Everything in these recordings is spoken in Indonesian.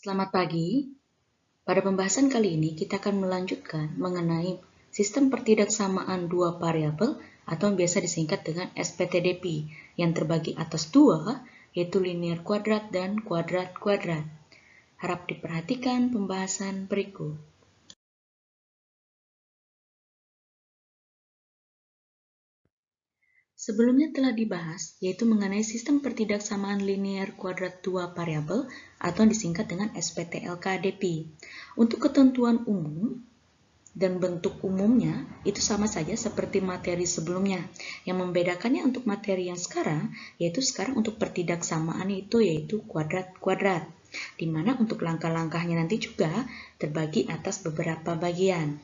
Selamat pagi. Pada pembahasan kali ini kita akan melanjutkan mengenai sistem pertidaksamaan dua variabel atau yang biasa disingkat dengan SPTDP yang terbagi atas dua, yaitu linear kuadrat dan kuadrat kuadrat. Harap diperhatikan pembahasan berikut. Sebelumnya telah dibahas, yaitu mengenai sistem pertidaksamaan linear kuadrat dua variabel atau yang disingkat dengan SPTLKDP. Untuk ketentuan umum dan bentuk umumnya itu sama saja seperti materi sebelumnya. Yang membedakannya untuk materi yang sekarang, yaitu sekarang untuk pertidaksamaan yaitu kuadrat-kuadrat, di mana untuk langkah-langkahnya nanti juga terbagi atas beberapa bagian.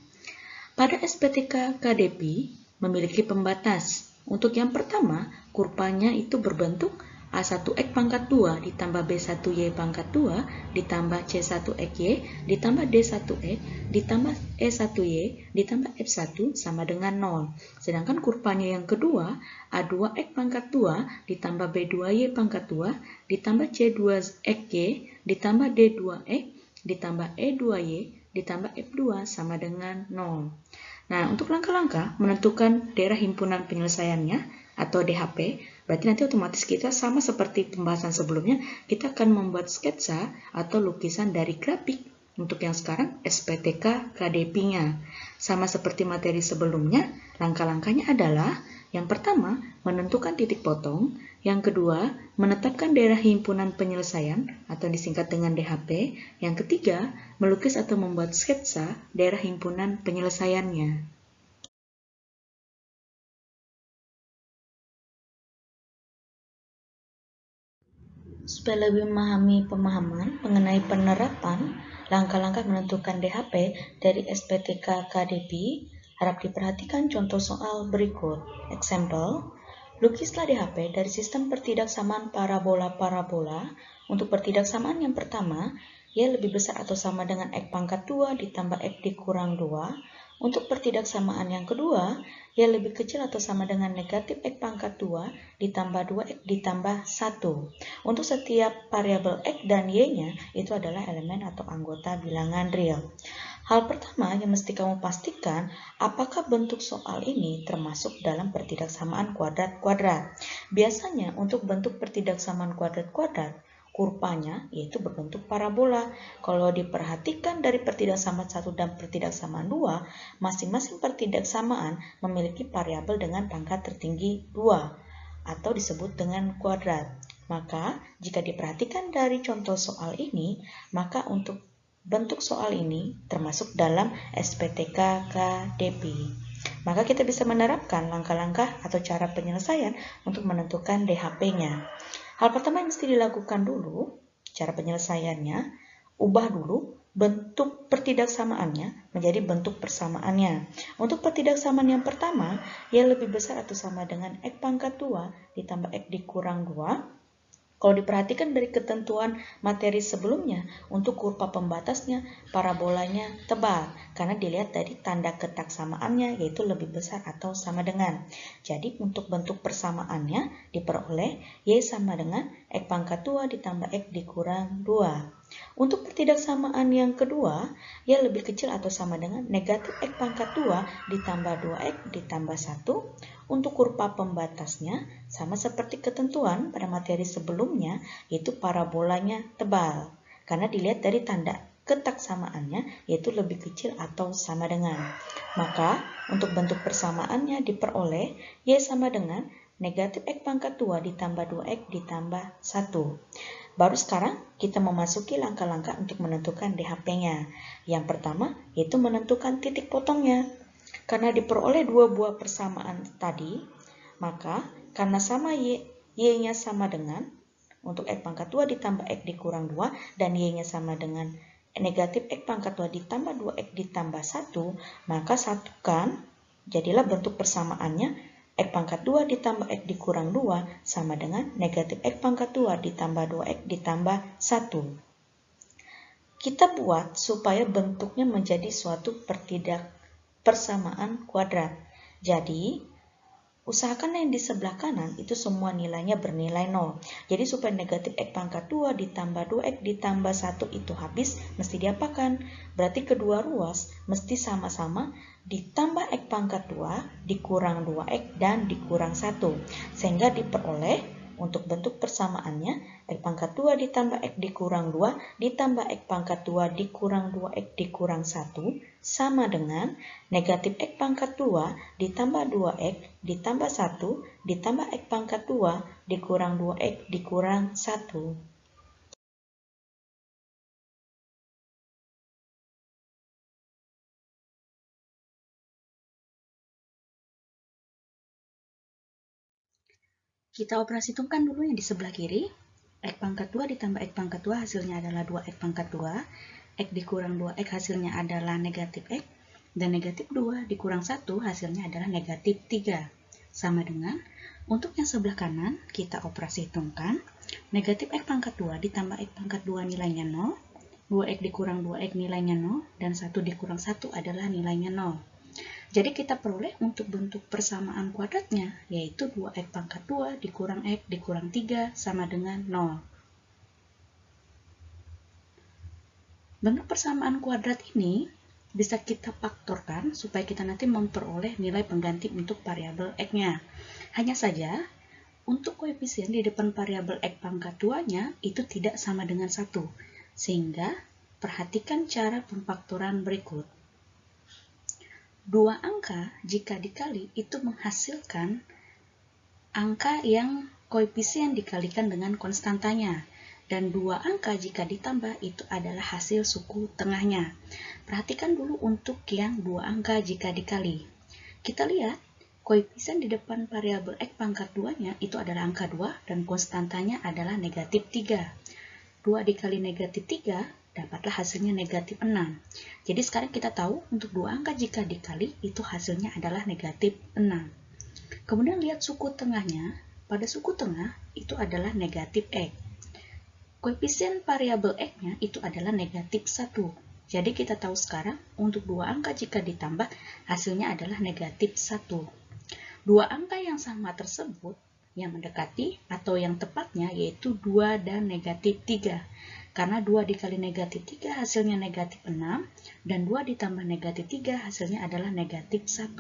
Pada SPTK KDP memiliki pembatas. Untuk yang pertama, kurvanya itu berbentuk A1X pangkat 2 ditambah B1Y pangkat 2 ditambah C1XY ditambah D1X ditambah E1Y ditambah F1 sama dengan 0. Sedangkan kurvanya yang kedua, A2X pangkat 2 ditambah B2Y pangkat 2 ditambah C2XY ditambah D2X ditambah E2Y ditambah F2 sama dengan 0. Nah, untuk langkah-langkah menentukan daerah himpunan penyelesaiannya atau DHP, berarti nanti otomatis kita sama seperti pembahasan sebelumnya, kita akan membuat sketsa atau lukisan dari grafik. Untuk yang sekarang SPTK KDP-nya. Sama seperti materi sebelumnya, langkah-langkahnya adalah yang pertama, menentukan titik potong. Yang kedua, menetapkan daerah himpunan penyelesaian atau disingkat dengan DHP. Yang ketiga, melukis atau membuat sketsa daerah himpunan penyelesaiannya. Supaya lebih memahami pemahaman mengenai penerapan langkah-langkah menentukan DHP dari SPTK KDP, harap diperhatikan contoh soal berikut. Example, lukislah DHP dari sistem pertidaksamaan parabola-parabola. Untuk pertidaksamaan yang pertama, Y lebih besar atau sama dengan X pangkat 2 ditambah X dikurang 2. Untuk pertidaksamaan yang kedua, Y lebih kecil atau sama dengan negatif X pangkat 2 ditambah 2X ditambah 1. Untuk setiap variabel X dan Y-nya itu adalah elemen atau anggota bilangan real. Hal pertama yang mesti kamu pastikan, apakah bentuk soal ini termasuk dalam pertidaksamaan kuadrat-kuadrat. Biasanya untuk bentuk pertidaksamaan kuadrat-kuadrat, kurvanya yaitu berbentuk parabola. Kalau diperhatikan dari pertidaksamaan 1 dan pertidaksamaan 2, masing-masing pertidaksamaan memiliki variabel dengan pangkat tertinggi 2 atau disebut dengan kuadrat. Maka, jika diperhatikan dari contoh soal ini, maka untuk bentuk soal ini termasuk dalam SPTK KDP. Maka kita bisa menerapkan langkah-langkah atau cara penyelesaian untuk menentukan DHP-nya. Hal pertama yang mesti dilakukan dulu, cara penyelesaiannya, ubah dulu bentuk pertidaksamaannya menjadi bentuk persamaannya. Untuk pertidaksamaan yang pertama, Y lebih besar atau sama dengan X pangkat 2 ditambah X dikurang 2. Kalau diperhatikan dari ketentuan materi sebelumnya, untuk kurva pembatasnya, parabolanya tebal, karena dilihat dari tanda ketaksamaannya, yaitu lebih besar atau sama dengan. Jadi untuk bentuk persamaannya diperoleh Y sama dengan X pangkat 2 ditambah X dikurang 2. Untuk pertidaksamaan yang kedua, Y lebih kecil atau sama dengan negatif X pangkat 2 ditambah 2X ditambah 1. Untuk kurva pembatasnya, sama seperti ketentuan pada materi sebelumnya, yaitu parabolanya tebal, karena dilihat dari tanda ketaksamaannya, yaitu lebih kecil atau sama dengan. Maka, untuk bentuk persamaannya diperoleh Y sama dengan negatif X pangkat 2 ditambah 2X ditambah 1. Baru sekarang kita memasuki langkah-langkah untuk menentukan DHP-nya. Yang pertama, yaitu menentukan titik potongnya. Karena diperoleh dua buah persamaan tadi, maka karena sama Y-nya sama dengan, untuk X pangkat 2 ditambah X dikurang 2, dan Y-nya sama dengan negatif X pangkat 2 ditambah 2X ditambah 1, maka satukan, jadilah bentuk persamaannya, X pangkat 2 ditambah X dikurang 2 sama dengan negatif X pangkat 2 ditambah 2X ditambah 1. Kita buat supaya bentuknya menjadi suatu persamaan kuadrat. Jadi, Usahakan yang di sebelah kanan itu semua nilainya bernilai 0. Jadi supaya negatif X pangkat 2 ditambah 2X ditambah 1 itu habis, mesti diapakan? Berarti kedua ruas mesti sama-sama ditambah X pangkat 2 dikurang 2X dan dikurang 1. Sehingga diperoleh untuk bentuk persamaannya, X pangkat 2 ditambah X dikurang 2 ditambah X pangkat 2 dikurang 2X dikurang 1 sama dengan negatif X pangkat 2 ditambah 2X ditambah 1 ditambah X pangkat 2 dikurang 2X dikurang 1. Kita operasi hitungkan dulu yang di sebelah kiri. X pangkat 2 ditambah X pangkat 2 hasilnya adalah 2X pangkat 2. X dikurang 2X hasilnya adalah negatif X. Dan negatif 2 dikurang 1 hasilnya adalah negatif 3. Sama dengan, untuk yang sebelah kanan, kita operasi hitungkan. Negatif X pangkat 2 ditambah X pangkat 2 nilainya 0. 2X dikurang 2X nilainya 0. Dan 1 dikurang 1 adalah nilainya 0. Jadi kita peroleh untuk bentuk persamaan kuadratnya, yaitu 2X pangkat 2 dikurang X dikurang 3 sama dengan 0. Bentuk persamaan kuadrat ini bisa kita faktorkan supaya kita nanti memperoleh nilai pengganti untuk variabel X-nya. Hanya saja, untuk koefisien di depan variabel X pangkat 2-nya itu tidak sama dengan 1. Sehingga, perhatikan cara pemfaktoran berikut. Dua angka jika dikali itu menghasilkan angka yang koefisien dikalikan dengan konstantanya. Dan dua angka jika ditambah itu adalah hasil suku tengahnya. Perhatikan dulu untuk yang dua angka jika dikali. Kita lihat koefisien di depan variabel X pangkat 2-nya itu adalah angka 2 dan konstantanya adalah negatif 3. 2 dikali negatif 3 dapatlah hasilnya negatif 6. Jadi sekarang kita tahu untuk dua angka jika dikali itu hasilnya adalah negatif 6. Kemudian lihat suku tengahnya. Pada suku tengah itu adalah negatif X. Koefisien variabel X-nya itu adalah negatif 1. Jadi kita tahu sekarang untuk dua angka jika ditambah hasilnya adalah negatif 1. Dua angka yang sama tersebut yang mendekati atau yang tepatnya yaitu 2 dan negatif 3. Karena 2 dikali negatif 3 hasilnya negatif 6, dan 2 ditambah negatif 3 hasilnya adalah negatif 1.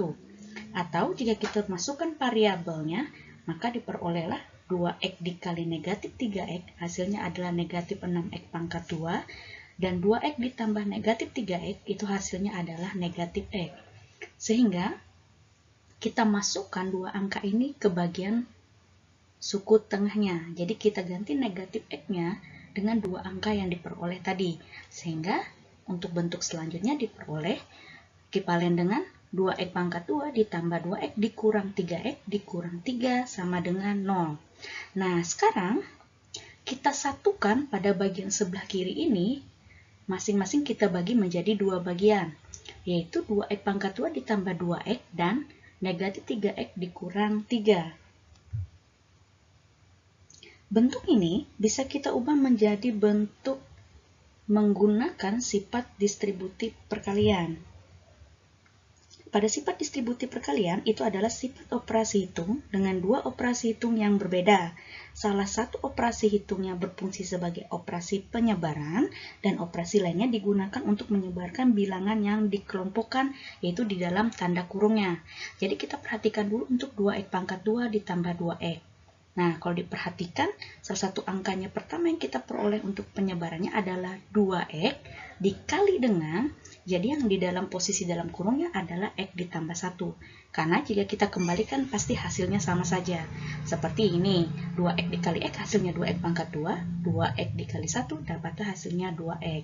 Atau jika kita masukkan variabelnya, maka diperolehlah 2X dikali negatif 3X hasilnya adalah negatif 6X pangkat 2, dan 2X ditambah negatif 3X itu hasilnya adalah negatif X. Sehingga kita masukkan dua angka ini ke bagian suku tengahnya. Jadi kita ganti negatif X-nya dengan dua angka yang diperoleh tadi. Sehingga untuk bentuk selanjutnya diperoleh ekivalen dengan 2X pangkat 2 ditambah 2X dikurang 3X dikurang 3 sama dengan 0. Nah, sekarang kita satukan pada bagian sebelah kiri ini, masing-masing kita bagi menjadi dua bagian, yaitu 2X pangkat 2 ditambah 2X dan negatif 3X dikurang 3. Bentuk ini bisa kita ubah menjadi bentuk menggunakan sifat distributif perkalian. Pada sifat distributif perkalian itu adalah sifat operasi hitung dengan dua operasi hitung yang berbeda. Salah satu operasi hitungnya berfungsi sebagai operasi penyebaran dan operasi lainnya digunakan untuk menyebarkan bilangan yang dikelompokkan yaitu di dalam tanda kurungnya. Jadi kita perhatikan dulu untuk 2X pangkat 2 ditambah 2X. Nah, kalau diperhatikan, salah satu angkanya pertama yang kita peroleh untuk penyebarannya adalah 2X dikali dengan, jadi yang di dalam posisi dalam kurungnya adalah X ditambah 1. Karena jika kita kembalikan pasti hasilnya sama saja. Seperti ini, 2X dikali X hasilnya 2X pangkat 2, 2X dikali 1 dapatlah hasilnya 2X.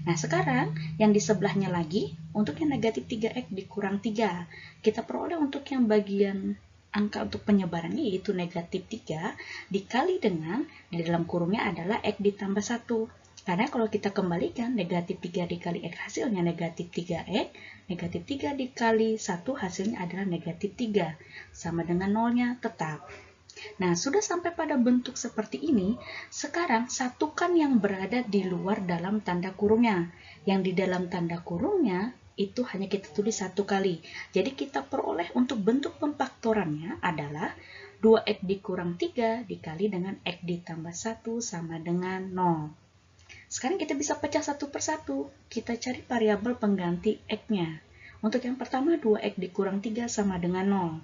Nah, sekarang yang di sebelahnya lagi, untuk yang negatif 3X dikurang 3, kita peroleh untuk yang bagian angka untuk penyebarannya yaitu negatif 3 dikali dengan di dalam kurungnya adalah X ditambah 1. Karena kalau kita kembalikan negatif 3 dikali X hasilnya negatif 3X, negatif 3 dikali 1 hasilnya adalah negatif 3. Sama dengan nolnya tetap. Nah, sudah sampai pada bentuk seperti ini, sekarang satukan yang berada di luar dalam tanda kurungnya. Yang di dalam tanda kurungnya itu hanya kita tulis satu kali. Jadi kita peroleh untuk bentuk pemfaktorannya adalah 2x dikurang 3 dikali dengan x ditambah 1 sama dengan 0. Sekarang kita bisa pecah satu persatu. Kita cari variabel pengganti x-nya. Untuk yang pertama 2x dikurang 3 sama dengan 0.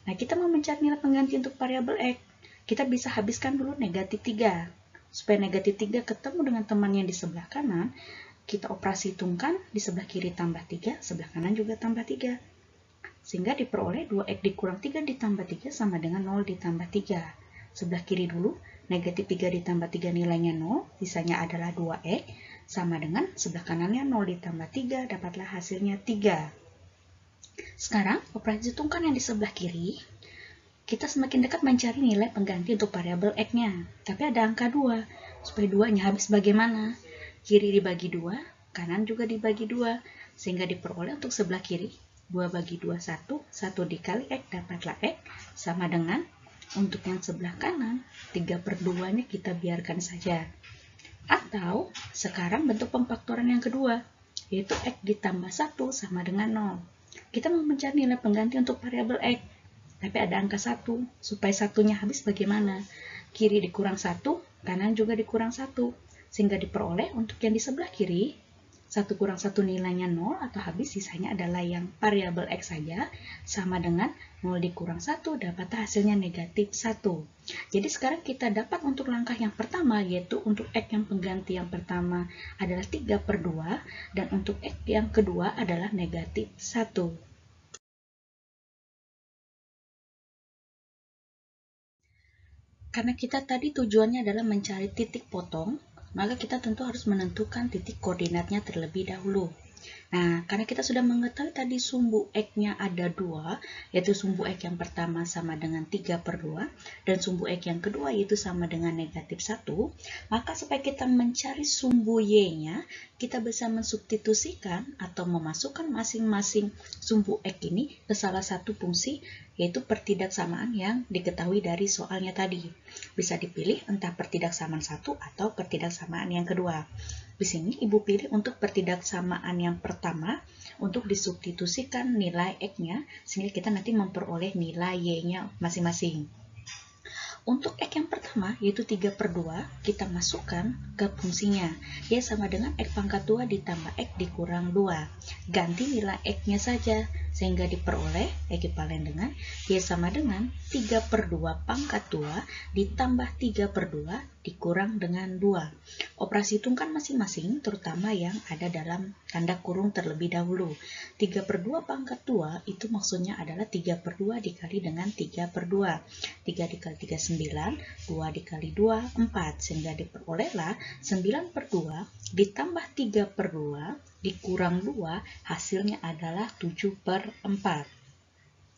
Nah, kita mau mencari nilai pengganti untuk variabel x. Kita bisa habiskan dulu negatif 3. Supaya negatif 3 ketemu dengan temannya di sebelah kanan, kita operasi hitungkan di sebelah kiri tambah 3, sebelah kanan juga tambah 3. Sehingga diperoleh 2x dikurang 3 ditambah 3 sama dengan 0 ditambah 3. Sebelah kiri dulu, negatif 3 ditambah 3 nilainya 0, sisanya adalah 2x, sama dengan sebelah kanannya 0 ditambah 3, dapatlah hasilnya 3. Sekarang, operasi hitungkan yang di sebelah kiri, kita semakin dekat mencari nilai pengganti untuk variabel x-nya. Tapi ada angka 2, supaya 2-nya habis bagaimana? Kiri dibagi 2, kanan juga dibagi 2, sehingga diperoleh untuk sebelah kiri, 2 bagi 2, 1, 1 dikali x, dapatlah x, sama dengan, untuk yang sebelah kanan, 3/2-nya kita biarkan saja. Atau, sekarang bentuk pemfaktoran yang kedua, yaitu x ditambah 1 sama dengan 0. Kita mau mencari nilai pengganti untuk variabel x, tapi ada angka 1, supaya satunya habis bagaimana? Kiri dikurang 1, kanan juga dikurang 1. Sehingga diperoleh untuk yang di sebelah kiri, 1 kurang 1 nilainya 0 atau habis, sisanya adalah yang variabel x saja, sama dengan 0 dikurang 1, dapat hasilnya negatif 1. Jadi sekarang kita dapat untuk langkah yang pertama, yaitu untuk x yang pengganti yang pertama adalah 3/2, dan untuk x yang kedua adalah negatif 1. Karena kita tadi tujuannya adalah mencari titik potong, maka kita tentu harus menentukan titik koordinatnya terlebih dahulu. Nah, karena kita sudah mengetahui tadi sumbu x-nya ada 2, yaitu sumbu x yang pertama sama dengan 3/2, dan sumbu x yang kedua yaitu sama dengan negatif 1, maka supaya kita mencari sumbu y-nya, kita bisa mensubstitusikan atau memasukkan masing-masing sumbu x ini ke salah satu fungsi, yaitu pertidaksamaan yang diketahui dari soalnya tadi. Bisa dipilih entah pertidaksamaan 1 atau pertidaksamaan yang kedua. Di sini Ibu pilih untuk pertidaksamaan yang pertama untuk disubstitusikan nilai x-nya, sehingga kita nanti memperoleh nilai y-nya masing-masing. Untuk x yang pertama, yaitu 3/2, kita masukkan ke fungsinya. Y sama dengan x pangkat 2 ditambah x dikurang 2. Ganti nilai x-nya saja, sehingga diperoleh ekivalen dengan y sama dengan 3/2 pangkat 2 ditambah 3/2 dikurang dengan 2. Operasi hitungkan masing-masing, terutama yang ada dalam tanda kurung terlebih dahulu. 3/2 pangkat 2 itu maksudnya adalah 3/2 dikali dengan 3/2. 3 dikali 3, 9, 2 dikali 2, 4. Sehingga diperolehlah 9/2 ditambah 3/2 dikurang 2, hasilnya adalah 7/4.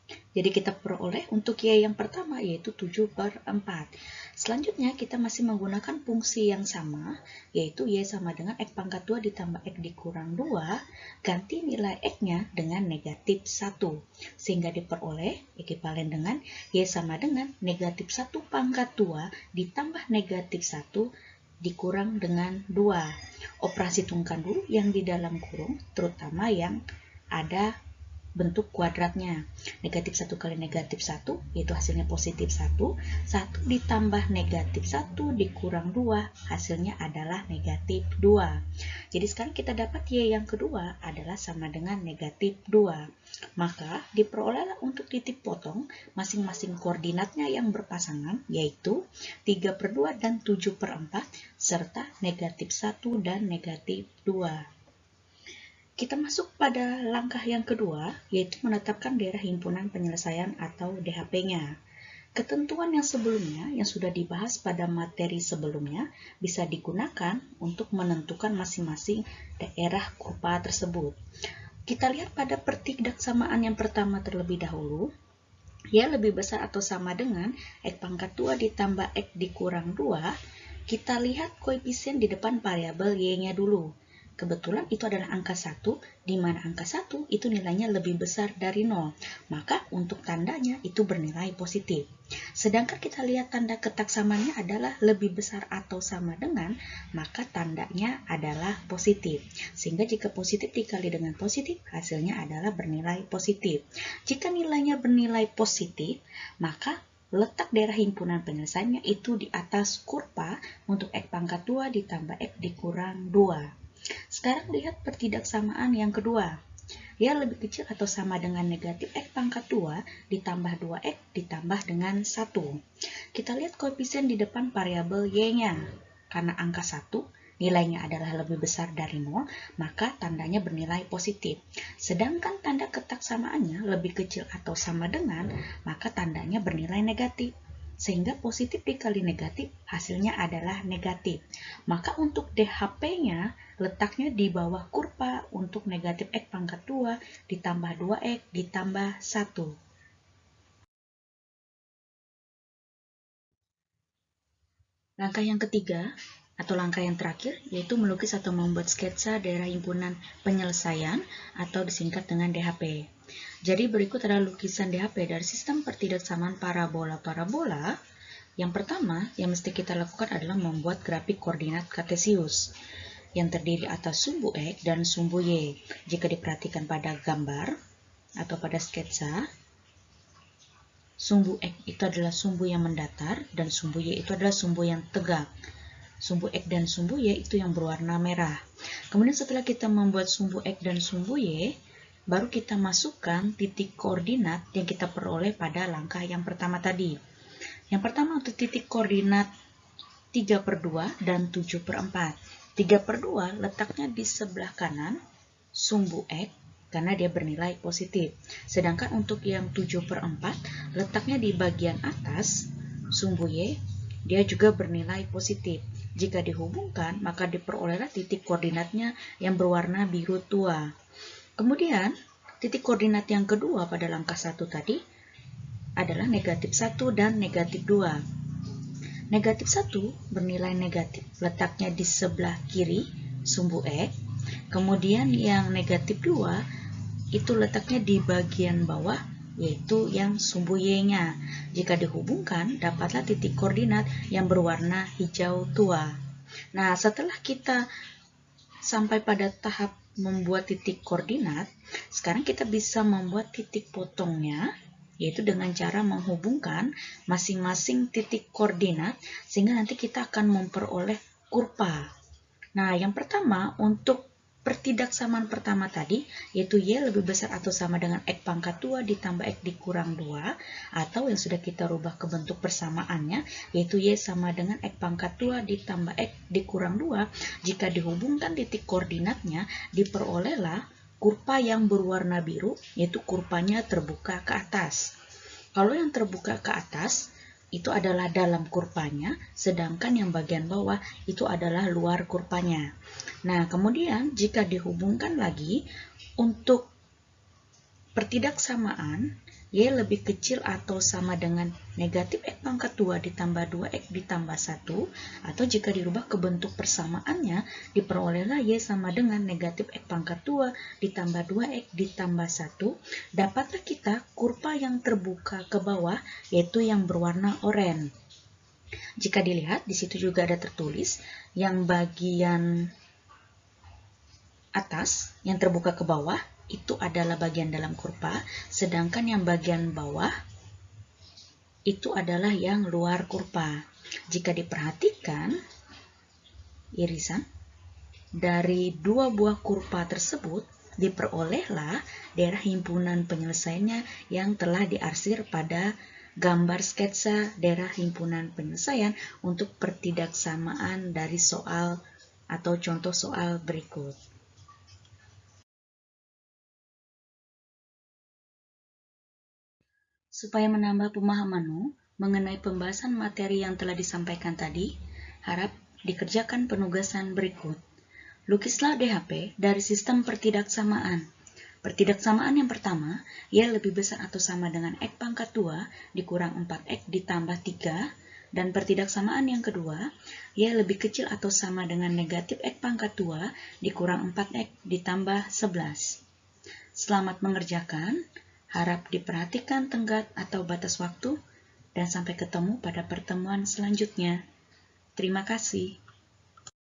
Jadi kita peroleh untuk y yang pertama yaitu 7/4. Selanjutnya kita masih menggunakan fungsi yang sama, yaitu y sama dengan x pangkat 2 ditambah x dikurang 2, ganti nilai x-nya dengan negatif 1. Sehingga diperoleh ekivalen dengan y sama dengan negatif 1 pangkat 2 ditambah negatif 1 dikurang dengan 2. Operasi hitungkan dulu yang di dalam kurung, terutama yang ada bentuk kuadratnya. Negatif 1 kali negatif 1, yaitu hasilnya positif 1. 1 ditambah negatif 1 dikurang 2, hasilnya adalah negatif 2. Jadi sekarang kita dapat y yang kedua adalah sama dengan negatif 2. Maka diperolehlah untuk titik potong masing-masing koordinatnya yang berpasangan, yaitu 3/2 dan 7/4, serta negatif 1 dan negatif 2. Kita masuk pada langkah yang kedua, yaitu menetapkan daerah himpunan penyelesaian atau DHP-nya. Ketentuan yang sebelumnya, yang sudah dibahas pada materi sebelumnya, bisa digunakan untuk menentukan masing-masing daerah kurva tersebut. Kita lihat pada pertidaksamaan yang pertama terlebih dahulu, y lebih besar atau sama dengan x pangkat 2 ditambah x dikurang 2, kita lihat koefisien di depan variabel y-nya dulu. kebetulan itu adalah angka 1, di mana angka 1 itu nilainya lebih besar dari 0. Maka untuk tandanya itu bernilai positif. Sedangkan kita lihat tanda ketak samanya adalah lebih besar atau sama dengan, maka tandanya adalah positif. Sehingga jika positif dikali dengan positif, hasilnya adalah bernilai positif. Jika nilainya bernilai positif, maka letak daerah himpunan penyelesaiannya itu di atas kurva untuk X pangkat 2 ditambah X dikurang 2. Sekarang lihat pertidaksamaan yang kedua. Ya lebih kecil atau sama dengan negatif X pangkat 2 ditambah 2X ditambah dengan 1. Kita lihat koefisien di depan variabel Y-nya. Karena angka 1 nilainya adalah lebih besar dari 0, maka tandanya bernilai positif. Sedangkan tanda ketak samaannya lebih kecil atau sama dengan, maka tandanya bernilai negatif. Sehingga positif dikali negatif, hasilnya adalah negatif. Maka untuk DHP-nya, letaknya di bawah kurva untuk negatif X pangkat 2 ditambah 2X ditambah 1. Langkah yang ketiga, atau langkah yang terakhir, yaitu melukis atau membuat sketsa daerah himpunan penyelesaian atau disingkat dengan DHP. Jadi berikut adalah lukisan DHP dari sistem pertidaksamaan parabola-parabola. Yang pertama yang mesti kita lakukan adalah membuat grafik koordinat kartesius yang terdiri atas sumbu X dan sumbu Y. Jika diperhatikan pada gambar atau pada sketsa, sumbu X itu adalah sumbu yang mendatar dan sumbu Y itu adalah sumbu yang tegak. Sumbu X dan sumbu Y itu yang berwarna merah. Kemudian setelah kita membuat sumbu X dan sumbu Y, baru kita masukkan titik koordinat yang kita peroleh pada langkah yang pertama tadi. Yang pertama untuk titik koordinat 3/2 dan 7/4. 3/2 letaknya di sebelah kanan sumbu X karena dia bernilai positif. Sedangkan untuk yang 7/4 letaknya di bagian atas sumbu Y, dia juga bernilai positif. Jika dihubungkan, maka diperolehlah titik koordinatnya yang berwarna biru tua. Kemudian, titik koordinat yang kedua pada langkah 1 tadi adalah negatif 1 dan negatif 2. Negatif 1 bernilai negatif, letaknya di sebelah kiri sumbu X. Kemudian yang negatif 2 itu letaknya di bagian bawah, yaitu yang sumbu Y-nya. Jika dihubungkan, dapatlah titik koordinat yang berwarna hijau tua. Nah, setelah kita sampai pada tahap membuat titik koordinat, sekarang kita bisa membuat titik potongnya, yaitu dengan cara menghubungkan masing-masing titik koordinat, sehingga nanti kita akan memperoleh kurva. Nah, yang pertama untuk pertidaksamaan pertama tadi, yaitu Y lebih besar atau sama dengan X pangkat 2 ditambah X dikurang 2, atau yang sudah kita rubah ke bentuk persamaannya, yaitu Y sama dengan X pangkat 2 ditambah X dikurang 2, jika dihubungkan titik koordinatnya, diperolehlah kurva yang berwarna biru, yaitu kurvanya terbuka ke atas. Kalau yang terbuka ke atas, itu adalah dalam kurvanya, sedangkan yang bagian bawah itu adalah luar kurvanya. Nah, kemudian jika dihubungkan lagi, untuk pertidaksamaan, Y lebih kecil atau sama dengan negatif X pangkat 2 ditambah 2X ditambah 1, atau jika dirubah ke bentuk persamaannya, diperolehlah Y sama dengan negatif X pangkat 2 ditambah 2X ditambah 1, dapatlah kita kurva yang terbuka ke bawah, yaitu yang berwarna oranye. Jika dilihat, di situ juga ada tertulis, yang bagian atas, yang terbuka ke bawah, itu adalah bagian dalam kurva, sedangkan yang bagian bawah itu adalah yang luar kurva. Jika diperhatikan irisan dari dua buah kurva tersebut, diperolehlah daerah himpunan penyelesaiannya yang telah diarsir pada gambar sketsa daerah himpunan penyelesaian untuk pertidaksamaan dari soal atau contoh soal berikut. Supaya menambah pemahamanmu mengenai pembahasan materi yang telah disampaikan tadi, harap dikerjakan penugasan berikut. Lukislah DHP dari sistem pertidaksamaan. Pertidaksamaan yang pertama, Y lebih besar atau sama dengan X pangkat 2 dikurang 4X ditambah 3, Dan pertidaksamaan yang kedua, Y lebih kecil atau sama dengan negatif X pangkat 2 dikurang 4X ditambah 11. Selamat mengerjakan, harap diperhatikan tenggat atau batas waktu, dan sampai ketemu pada pertemuan selanjutnya. Terima kasih.